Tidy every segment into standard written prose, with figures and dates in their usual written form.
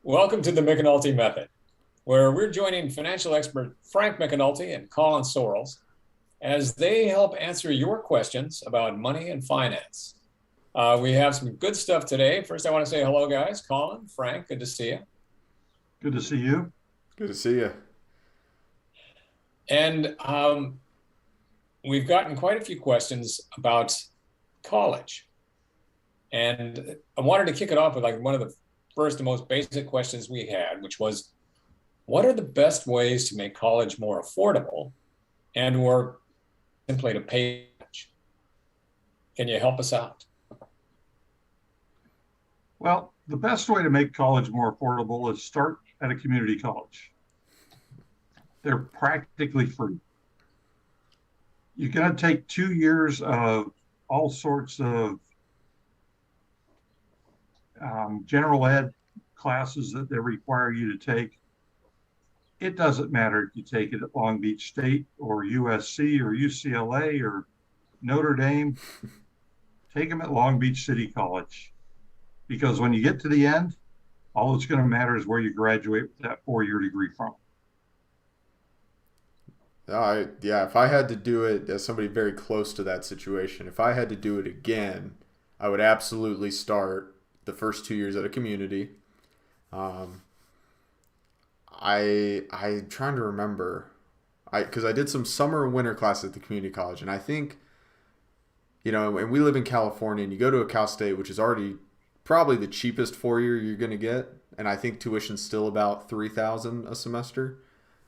Welcome to the McEnulty Method, where we're joining financial expert Frank McEnulty and Colin Sorrells as they help answer your questions about money and finance. We have some good stuff today. First, I want to say hello, guys. Colin, Frank, good to see you. Good to see you. Good to see you. And we've gotten quite a few questions about college. And I wanted to kick it off with one of the first and most basic questions we had, which was, what are the best ways to make college more affordable and or simply to pay? Can you help us out? Well, the best way to make college more affordable is start at a community college. They're practically free. You're going to take 2 years of all sorts of general ed classes that they require you to take. It doesn't matter if you take it at Long Beach State or USC or UCLA or Notre Dame. Take them at Long Beach City College, because when you get to the end, all that's going to matter is where you graduate with that 4-year degree from. If I had to do it as somebody very close to that situation, if I had to do it again, I would absolutely start the first 2 years at a community. I'm trying to remember, because I did some summer and winter classes at the community college, and I think, and we live in California, and you go to a Cal State, which is already probably the cheapest 4-year you're going to get, and I think tuition's still about $3,000 a semester.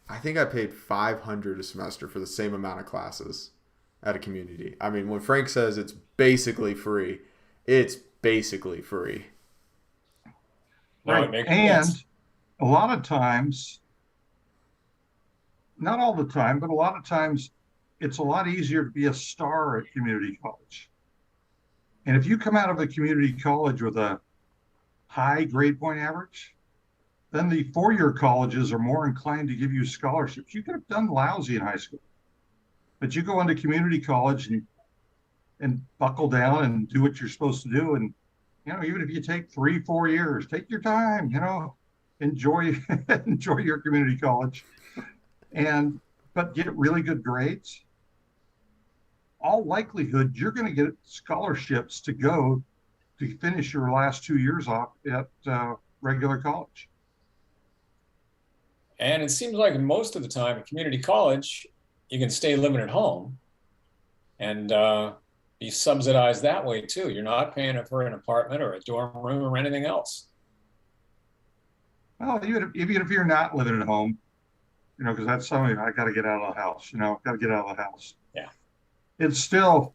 I think I paid $500 a semester for the same amount of classes at a community. I mean, when Frank says it's basically free, it's basically free. Right. And a lot of times, not all the time, but a lot of times, it's a lot easier to be a star at community college. And if you come out of a community college with a high grade point average, then the 4-year colleges are more inclined to give you scholarships. You could have done lousy in high school, but you go into community college and buckle down and do what you're supposed to do. And, even if you take 3-4 years, take your time, enjoy, enjoy your community college but get really good grades. All likelihood, you're going to get scholarships to go to finish your last 2 years off at regular college. And it seems like most of the time at community college, you can stay living at home and be subsidized that way too. You're not paying for an apartment or a dorm room or anything else. Well, even if you're not living at home, because that's something I got to get out of the house, got to get out of the house. Yeah. It's still,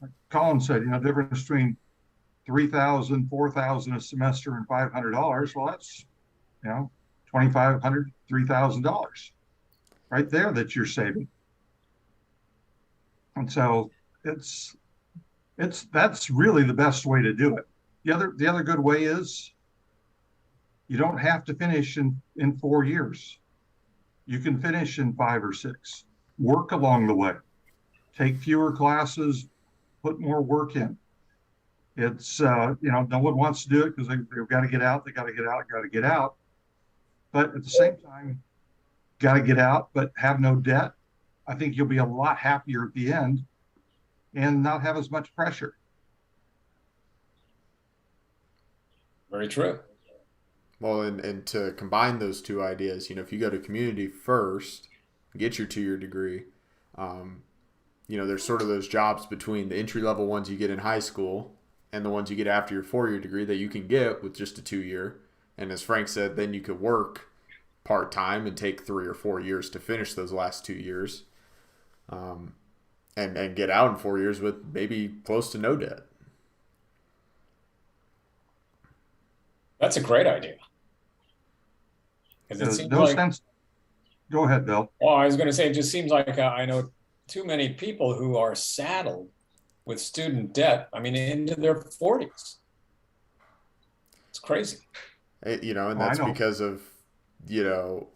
like Colin said, difference between $3,000, $4,000 a semester and $500. Well, that's, $2,500, $3,000 right there that you're saving. And so that's really the best way to do it. The other good way is you don't have to finish in 4 years. You can finish in 5 or 6. Work along the way. Take fewer classes, put more work in. It's, no one wants to do it because they've got to get out. They got to get out, got to get out. But at the same time, got to get out, but have no debt. I think you'll be a lot happier at the end and not have as much pressure. Very true. Well, and to combine those two ideas, if you go to community first, get your 2-year degree, there's sort of those jobs between the entry-level ones you get in high school and the ones you get after your 4-year degree that you can get with just a 2-year. And as Frank said, then you could work part-time and take 3 or 4 years to finish those last 2 years, and get out in 4 years with maybe close to no debt. That's a great idea. Because it seems no sense. Go ahead, Bill. Well, I was going to say, it just seems like I know too many people who are saddled with student debt, into their 40s. It's crazy. And that's because of,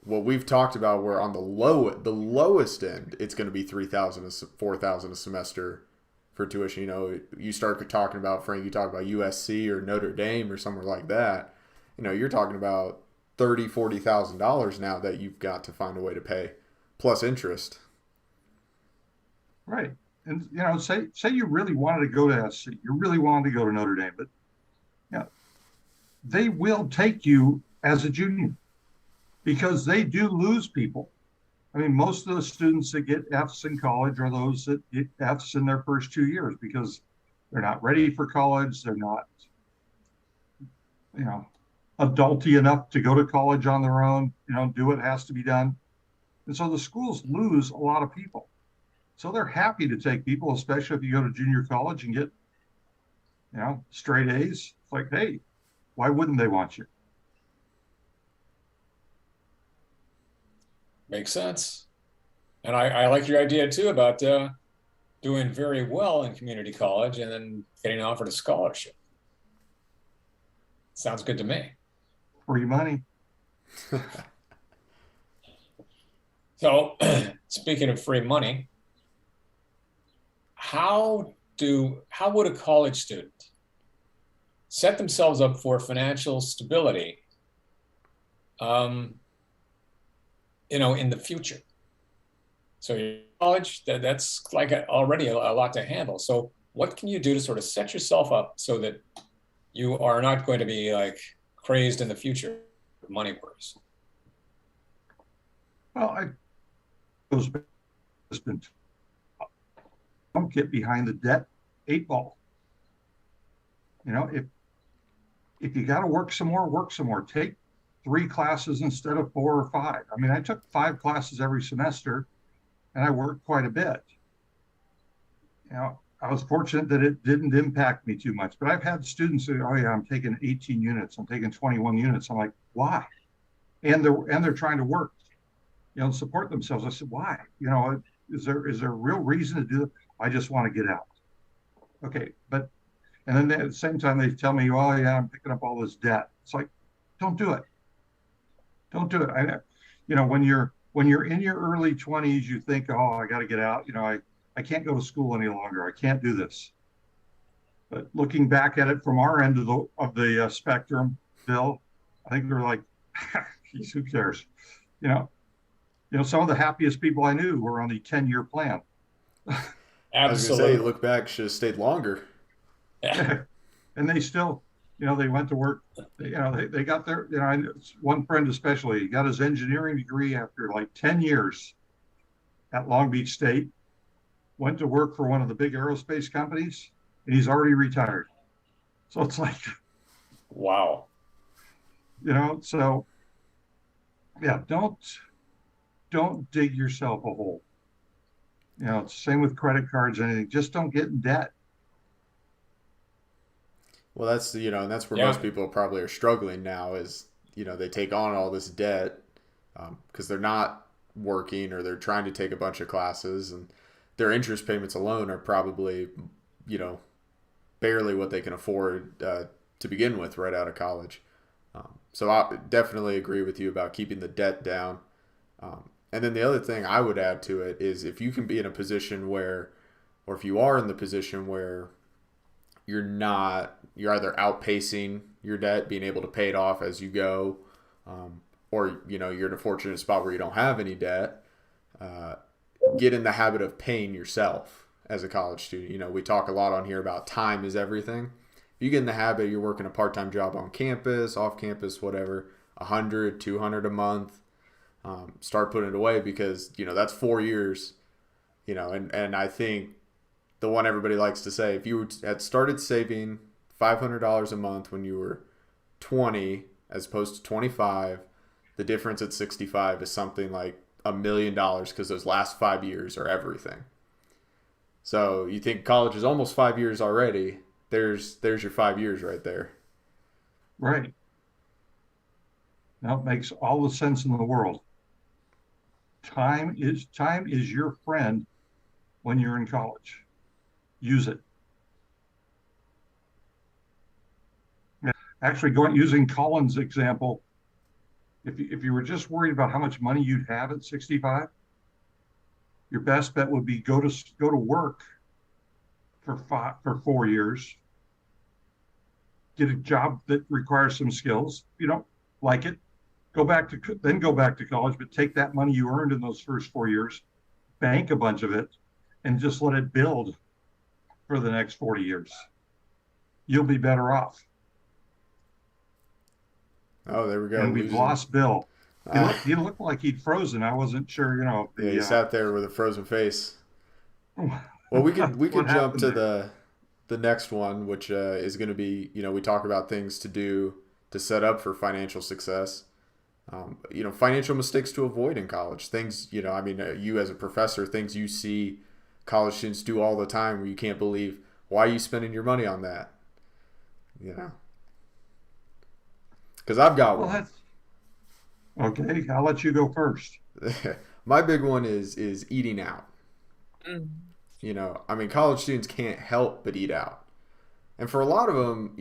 what we've talked about, where on the lowest end, it's going to be $3,000 $4,000 a semester for tuition. You start talking about, Frank, you talk about USC or Notre Dame or somewhere like that. You're talking about $30,000-$40,000 now that you've got to find a way to pay, plus interest. Right. And say you really wanted to go to SC, you really wanted to go to Notre Dame, but they will take you as a junior because they do lose people. I mean, most of the students that get Fs in college are those that get Fs in their first 2 years because they're not ready for college. They're not, adulty enough to go to college on their own, do what has to be done. And so the schools lose a lot of people. So they're happy to take people, especially if you go to junior college and get, straight A's. It's like, hey, why wouldn't they want you? Makes sense. And I like your idea too about doing very well in community college and then getting offered a scholarship. Sounds good to me. Free money. So speaking of free money, how would a college student set themselves up for financial stability in the future? So college, that's like already a lot to handle. So what can you do to sort of set yourself up so that you are not going to be like crazed in the future with money worries? Well, don't get behind the debt 8 ball. If you got to work some more, work some more. Take 3 classes instead of 4 or 5. I mean, I took 5 classes every semester and I worked quite a bit. I was fortunate that it didn't impact me too much, but I've had students say, oh yeah, I'm taking 18 units. I'm taking 21 units. I'm like, why? And they're trying to work, support themselves. I said, why? Is there a real reason to do it? I just want to get out. Okay. And then at the same time, they tell me, oh yeah, I'm picking up all this debt. It's like, don't do it. Don't do it. When you're in your early 20s, you think, oh, I got to get out. I can't go to school any longer. I can't do this. But looking back at it from our end of the spectrum, Bill, I think we're like, geez, who cares? Some of the happiest people I knew were on the 10-year plan. I was going to say, look back, should have stayed longer. Yeah. And they still, they went to work. They got their. One friend especially, he got his engineering degree after like 10 years at Long Beach State. Went to work for one of the big aerospace companies, and he's already retired. So it's like, wow. So yeah, don't dig yourself a hole. It's the same with credit cards, anything. Just don't get in debt. Well, that's and that's where most people probably are struggling now is they take on all this debt because they're not working or they're trying to take a bunch of classes and their interest payments alone are probably barely what they can afford to begin with right out of college. So I definitely agree with you about keeping the debt down. And then the other thing I would add to it is if you can be in a position where, or if you are in the position where you're either outpacing your debt, being able to pay it off as you go, or you're in a fortunate spot where you don't have any debt, get in the habit of paying yourself as a college student. We talk a lot on here about time is everything. If you get in the habit, you're working a part-time job on campus, off campus, whatever, 100, 200 a month, start putting it away because, that's 4 years, and I think the one everybody likes to say, if you had started saving $500 a month when you were 20 as opposed to 25, the difference at 65 is something like $1 million because those last 5 years are everything. So you think college is almost 5 years already. There's your 5 years right there. Right. That makes all the sense in the world. Time is your friend when you're in college. Use it. Actually, using Colin's example, if you were just worried about how much money you'd have at 65, your best bet would be go to work for 4 years, get a job that requires some skills. If you don't like it, go back to college, but take that money you earned in those first 4 years, bank a bunch of it, and just let it build for the next 40 years. You'll be better off. Oh, there we go. And we've lost Bill. Uh, He looked like he'd frozen. I wasn't sure, yeah, he sat there with a frozen face. Well, we could what jump to happened there. the next one, which is going to be, we talk about things to do to set up for financial success. Financial mistakes to avoid in college. Things, you as a professor, things you see college students do all the time where you can't believe, why are you spending your money on that? Because I've got Well, one. that's okay. I'll let you go first. My big one is eating out. Mm. College students can't help but eat out. And for a lot of them,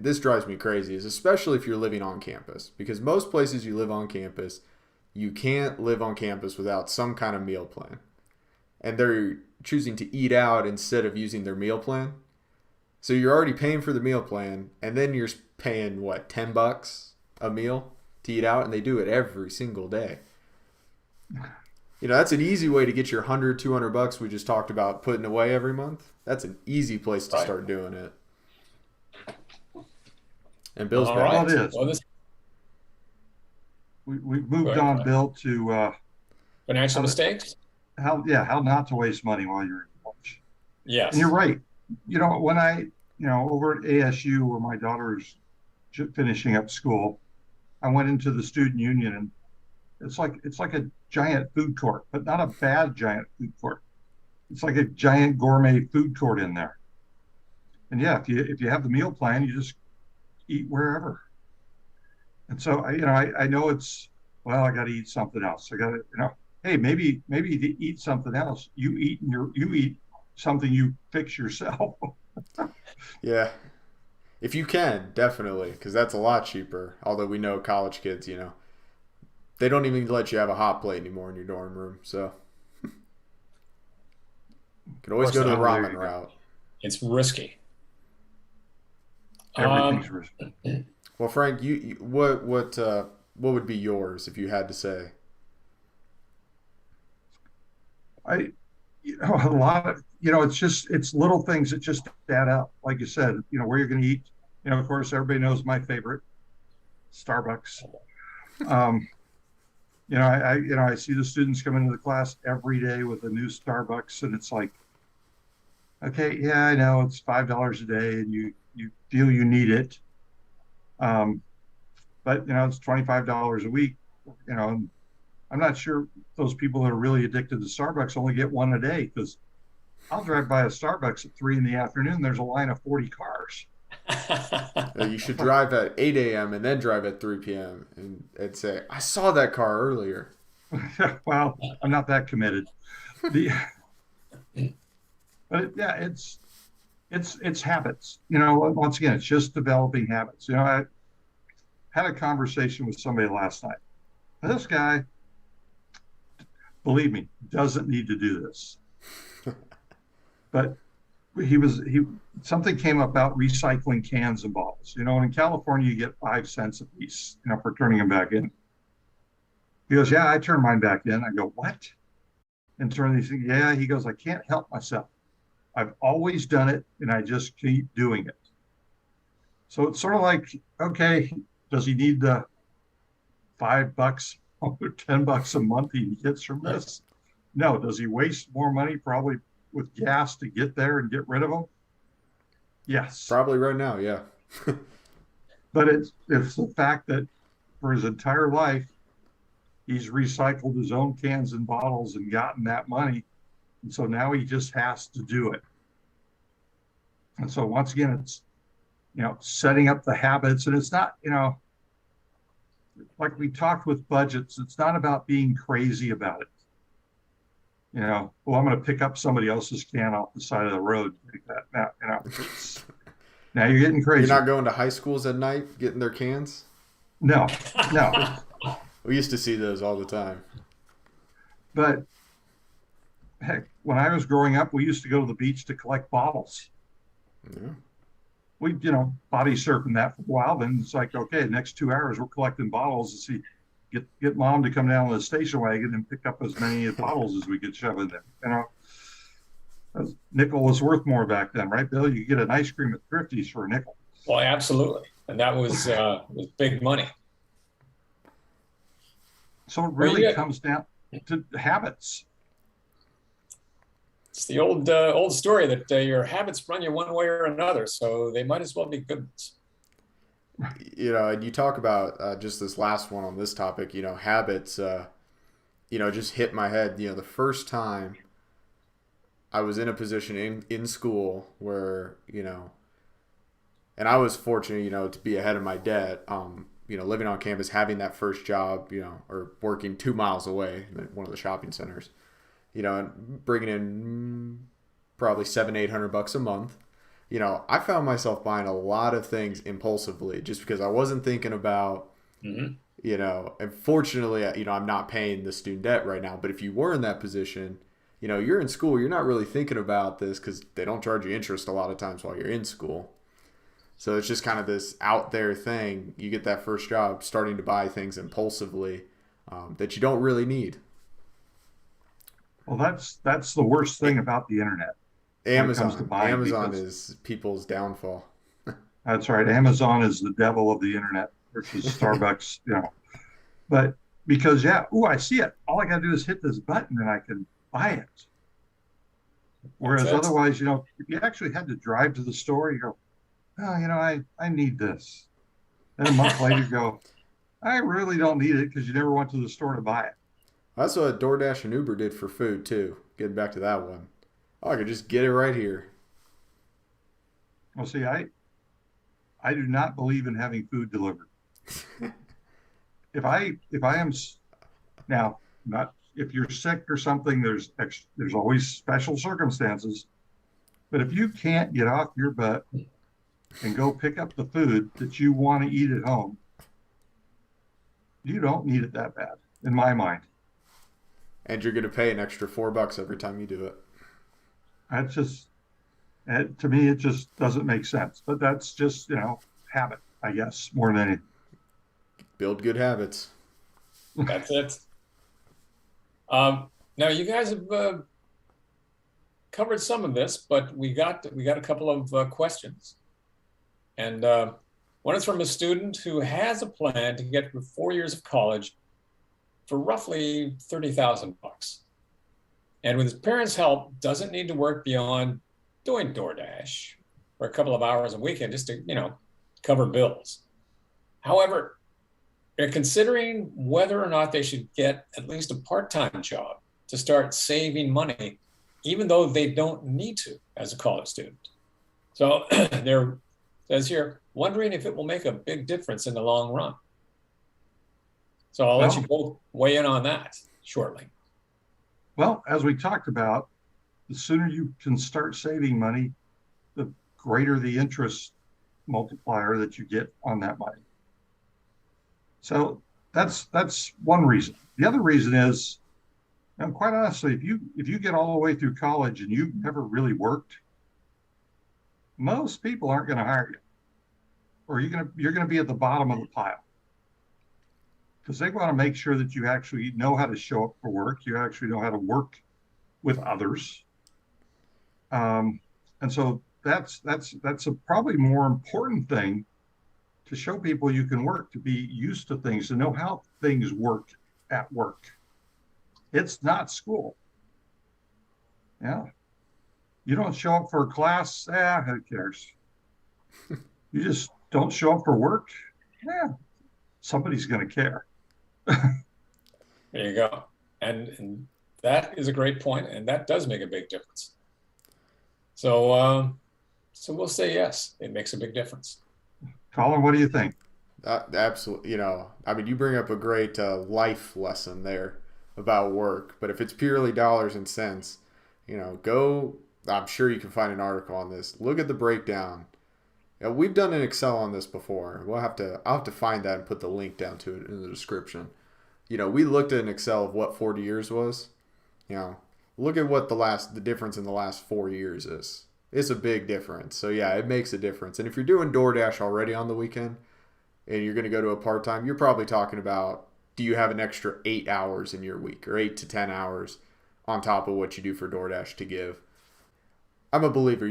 this drives me crazy, is especially if you're living on campus. Because most places you live on campus, you can't live on campus without some kind of meal plan. And they're choosing to eat out instead of using their meal plan. So you're already paying for the meal plan, and then you're paying, what, $10 a meal to eat out? And they do it every single day. That's an easy way to get your $100-$200 we just talked about putting away every month. That's an easy place to start doing it. And Bill's All back. right. Well, it is. Well, this We've moved Go ahead, on, Brian. Bill, to financial how to- mistakes? how not to waste money while you're in college. Yes. And you're right. When over at ASU, where my daughter's finishing up school, I went into the student union, and it's like a giant food court, but not a bad giant food court. It's like a giant gourmet food court in there. And yeah, if you have the meal plan, you just eat wherever. And so I know I got to eat something else. I got to hey, maybe to eat something else, you eat something you fix yourself. Yeah. If you can, definitely, because that's a lot cheaper. Although we know college kids, they don't even let you have a hot plate anymore in your dorm room. So you can always go to the Of course ramen route. It's risky. Everything's risky. Well, Frank, what would be yours if you had to say? A lot of it's little things that just add up. Like you said, where you're going to eat. Of course, everybody knows my favorite, Starbucks. I see the students come into the class every day with a new Starbucks, and it's like, okay, yeah, I know it's $5 a day, and you feel you need it, but it's $25 a week. And I'm not sure those people that are really addicted to Starbucks only get one a day, because I'll drive by a Starbucks at 3 p.m. There's a line of 40 cars. You should drive at 8 a.m. and then drive at 3 p.m. and say, I saw that car earlier. Well, I'm not that committed. But yeah, it's habits. Once again, it's just developing habits. I had a conversation with somebody last night. This guy, believe me, doesn't need to do this. But something came up about recycling cans and bottles. And in California, you get 5 cents a piece, for turning them back in. He goes, yeah, I turn mine back in. I go, what? And turn these things. Yeah, he goes, I can't help myself. I've always done it, and I just keep doing it. So it's sort of like, okay, does he need the $5 or $10 a month he gets from this? No. Does he waste more money probably with gas to get there and get rid of them? Yes. Probably right now, yeah. But it's the fact that for his entire life, he's recycled his own cans and bottles and gotten that money. And so now he just has to do it. And so once again, it's, setting up the habits. And it's not, like we talked with budgets, it's not about being crazy about it. I'm going to pick up somebody else's can off the side of the road. Like that. Now, now you're getting crazy. You're not going to high schools at night getting their cans? No. We used to see those all the time. But heck, when I was growing up, we used to go to the beach to collect bottles. Yeah. We, body surfing that for a while. Then it's like, okay, the next 2 hours we're collecting bottles to see get mom to come down with a station wagon and pick up as many bottles as we could shove in there. A nickel was worth more back then, right, Bill? You get an ice cream at Thrifty's for a nickel. Well, absolutely. And that was big money. So it really comes down to habits. It's the old story that your habits run you one way or another, so they might as well be good ones. And you talk about just this last one on this topic, habits, just hit my head. The first time I was in a position in school where, and I was fortunate, to be ahead of my dad, living on campus, having that first job, or working 2 miles away at one of the shopping centers, and bringing in probably $700-800 a month. I found myself buying a lot of things impulsively just because I wasn't thinking about, and fortunately, I'm not paying the student debt right now. But if you were in that position, you're in school, you're not really thinking about this because they don't charge you interest a lot of times while you're in school. So it's just kind of this out there thing. You get that first job starting to buy things impulsively that you don't really need. Well, that's the worst thing about the internet. Amazon is people's downfall. That's right. Amazon is the devil of the internet versus Starbucks, But because, I see it. All I got to do is hit this button and I can buy it. Whereas otherwise, if you actually had to drive to the store, you go, oh, I need this. Then a month later, you go, I really don't need it because you never went to the store to buy it. That's what DoorDash and Uber did for food, too. Getting back to that one. Oh, I could just get it right here. Well, see, I do not believe in having food delivered. If I am now, not if you're sick or something, there's always special circumstances. But if you can't get off your butt and go pick up the food that you want to eat at home, you don't need it that bad, in my mind. And you're going to pay an extra $4 every time you do it. That's just, to me, it just doesn't make sense. But that's just, habit, I guess, more than anything. Build good habits. That's it. Now, you guys have covered some of this, but we got a couple of questions. And one is from a student who has a plan to get through 4 years of college for roughly $30,000. And with his parents' help, doesn't need to work beyond doing DoorDash for a couple of hours a weekend just to, cover bills. However, they're considering whether or not they should get at least a part-time job to start saving money, even though they don't need to as a college student. So they're, says here, wondering if it will make a big difference in the long run. So I'll let you both weigh in on that shortly. Well, as we talked about, the sooner you can start saving money, the greater the interest multiplier that you get on that money. So that's one reason. The other reason is, quite honestly, if you get all the way through college and you've never really worked, most people aren't going to hire you, or you're gonna be at the bottom of the pile, because they want to make sure that you actually know how to show up for work. You actually know how to work with others. And so that's a probably more important thing, to show people you can work, to be used to things, to know how things work at work. It's not school. Yeah. You don't show up for a class, who cares? You just don't show up for work, somebody's going to care. There you go. And that is a great point, and that does make a big difference. So we'll say yes, it makes a big difference. Colin, what do you think? Absolutely. You bring up a great life lesson there about work, but if it's purely dollars and cents, I'm sure you can find an article on this. Look at the breakdown. We've done an Excel on this before. I'll have to find that and put the link down to it in the description. We looked at an Excel of what 40 years was. Look at what the difference in the last 4 years is. It's a big difference. So yeah, it makes a difference. And if you're doing DoorDash already on the weekend and you're going to go to a part-time, you're probably talking about do you have an extra 8 hours in your week, or 8 to 10 hours on top of what you do for DoorDash to give? I'm a believer.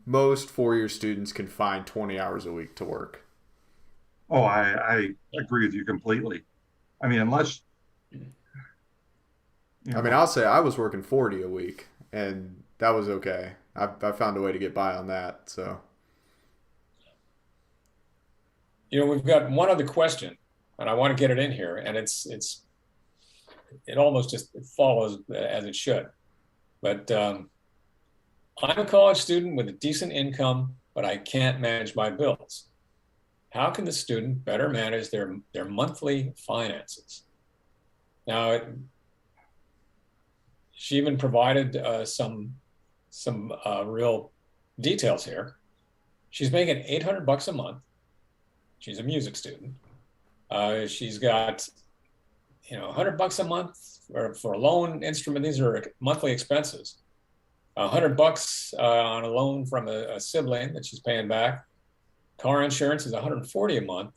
Most 4-year students can find 20 hours a week to work. Oh, I agree with you completely. I mean, unless, I mean, I'll say I was working 40 a week, and that was okay. I found a way to get by on that. So, We've got one other question, and I want to get it in here, and it almost just follows as it should. But I'm a college student with a decent income, but I can't manage my bills. How can the student better manage their monthly finances? Now, she even provided some real details here. She's making $800 a month. She's a music student. She's got, $100 a month for a loan instrument. These are monthly expenses. $100 on a loan from a sibling that she's paying back. Car insurance is $140 a month.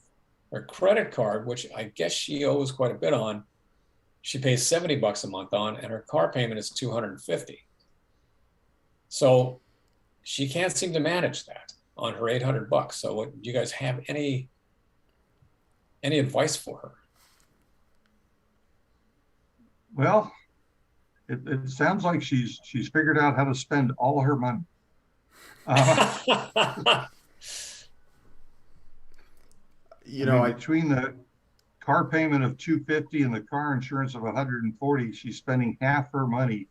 Her credit card, which I guess she owes quite a bit on, she pays $70 a month on, and her car payment is $250. So she can't seem to manage that on her $800. So, do you guys have any advice for her? well, it sounds like she's figured out how to spend all her money. Between the car payment of $250 and the car insurance of $140, she's spending half her money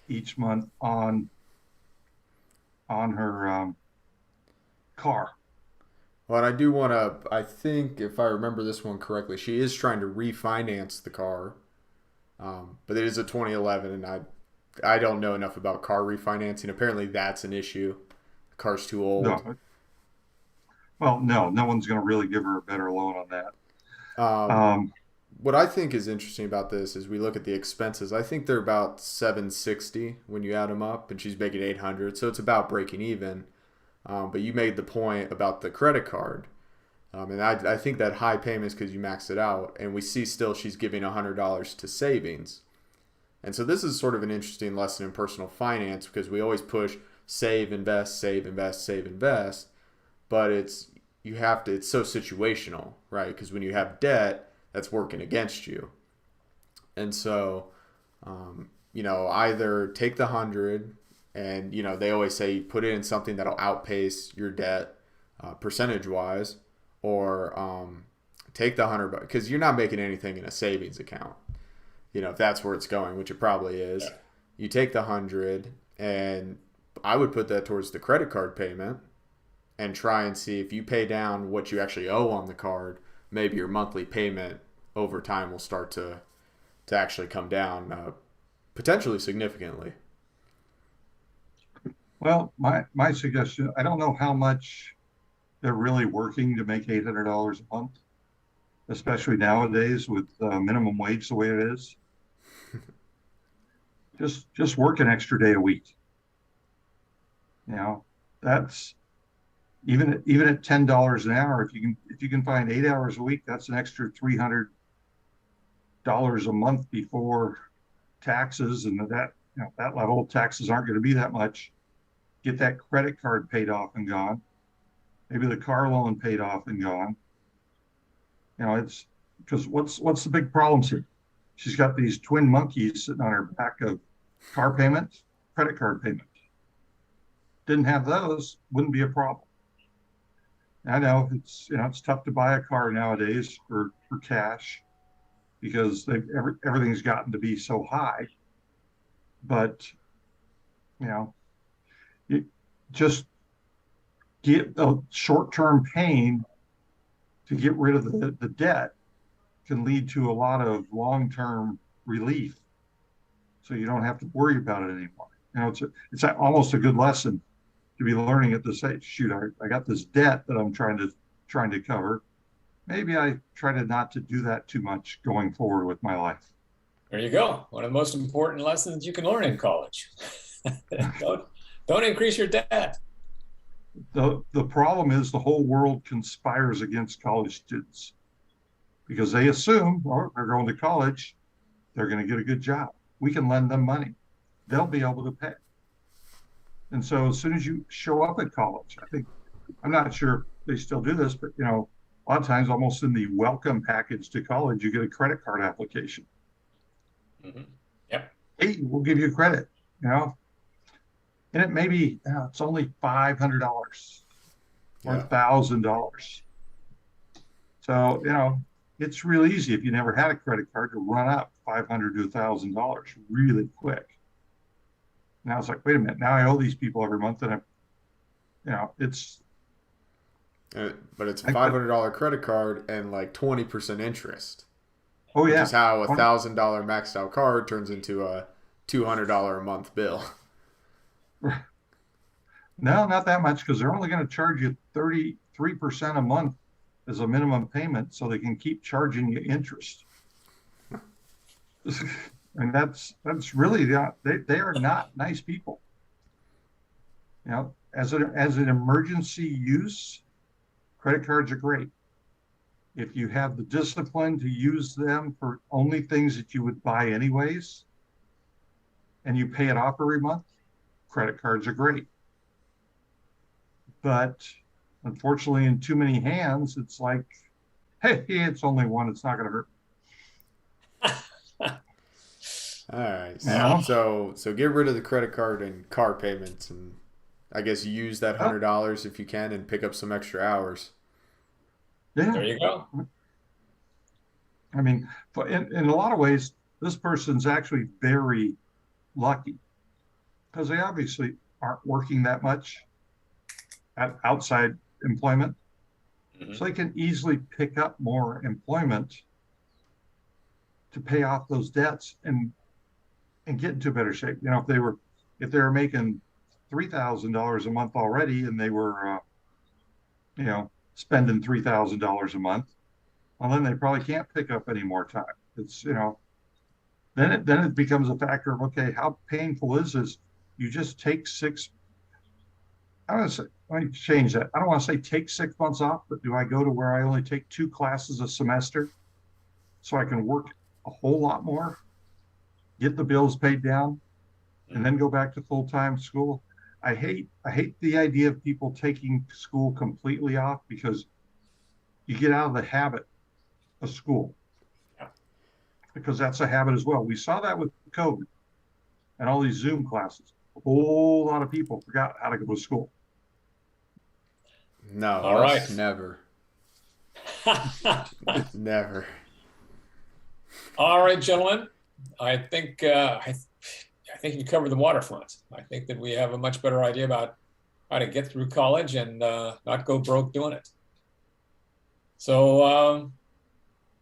each month on her car. well, and I think if I remember this one correctly, she is trying to refinance the car. But it is a 2011, and I don't know enough about car refinancing. Apparently, that's an issue. The car's too old. No. Well, no one's going to really give her a better loan on that. What I think is interesting about this is we look at the expenses. I think they're about $760 when you add them up, and she's making $800, so it's about breaking even. But you made the point about the credit card. And I think that high payment is because you maxed it out, and we see still she's giving $100 to savings. And so this is sort of an interesting lesson in personal finance, because we always push save, invest, save, invest, save, invest, but it's so situational, right? Because when you have debt, that's working against you. And so, either take the 100 and, they always say put it in something that'll outpace your debt percentage wise, or take the 100, because you're not making anything in a savings account. If that's where it's going, which it probably is. Yeah. You take the 100, and I would put that towards the credit card payment, and try and see if you pay down what you actually owe on the card, maybe your monthly payment over time will start to actually come down potentially significantly. Well, my suggestion, I don't know how much they're really working to make $800 a month, especially nowadays with minimum wage the way it is. Just work an extra day a week. That's even at $10 an hour. If you can find 8 hours a week, that's an extra $300 a month before taxes, and that level of taxes aren't going to be that much. Get that credit card paid off and gone. Maybe the car loan paid off and gone. It's because what's the big problems here? She's got these twin monkeys sitting on her back of car payment, credit card payment. Didn't have those, wouldn't be a problem. I know it's tough to buy a car nowadays for cash, because everything's gotten to be so high. But you just get a short-term pain to get rid of the debt can lead to a lot of long-term relief, so you don't have to worry about it anymore. It's almost a good lesson to be learning at this age. Shoot, I got this debt that I'm trying to cover. Maybe I try to not to do that too much going forward with my life. There you go. One of the most important lessons you can learn in college. Don't increase your debt. The problem is the whole world conspires against college students, because they assume, oh, they're going to college, they're going to get a good job. We can lend them money. They'll be able to pay. And so as soon as you show up at college, I think, I'm not sure if they still do this, but a lot of times almost in the welcome package to college, you get a credit card application. Mm-hmm. Yep. Hey, we'll give you credit, and it may be, it's only $500 or $1,000. So, it's real easy if you never had a credit card to run up $500 to $1,000 really quick. Now it's like, wait a minute, now I owe these people every month, and it's. But it's a $500 credit card and like 20% interest. Oh yeah, which is how a $1,000 maxed out card turns into a $200 a month bill. No, not that much, because they're only going to charge you 33% a month as a minimum payment, so they can keep charging you interest. And that's really they are not nice people. As an emergency use, credit cards are great. If you have the discipline to use them for only things that you would buy anyways, and you pay it off every month, credit cards are great. But unfortunately, in too many hands, it's like, hey, it's only one, it's not going to hurt. All right. So get rid of the credit card and car payments, and I guess use that $100 if you can, and pick up some extra hours. Yeah. There you go. I mean, in a lot of ways, this person's actually very lucky, because they obviously aren't working that much at outside employment. Mm-hmm. So they can easily pick up more employment to pay off those debts and get into better shape. If they were making $3,000 a month already, and they were spending $3,000 a month, well, then they probably can't pick up any more time. It's then it becomes a factor of, okay, how painful is this? You just take let me change that. I don't want to say take 6 months off, but do I go to where I only take 2 classes a semester so I can work a whole lot more, get the bills paid down, and then go back to full-time school? I hate the idea of people taking school completely off, because you get out of the habit of school. Yeah. Because that's a habit as well. We saw that with COVID and all these Zoom classes. A whole lot of people forgot how to go to school. No, all right. Never. Never. All right, gentlemen. I think you covered the waterfront. I think that we have a much better idea about how to get through college and not go broke doing it. So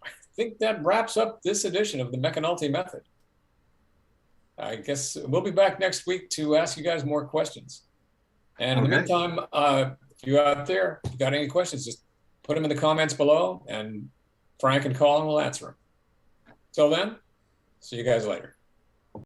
I think that wraps up this edition of the McEnulty Method. I guess we'll be back next week to ask you guys more questions. And in the meantime, if you out there, if you got any questions, just put them in the comments below, and Frank and Colin will answer them. Till then, see you guys later.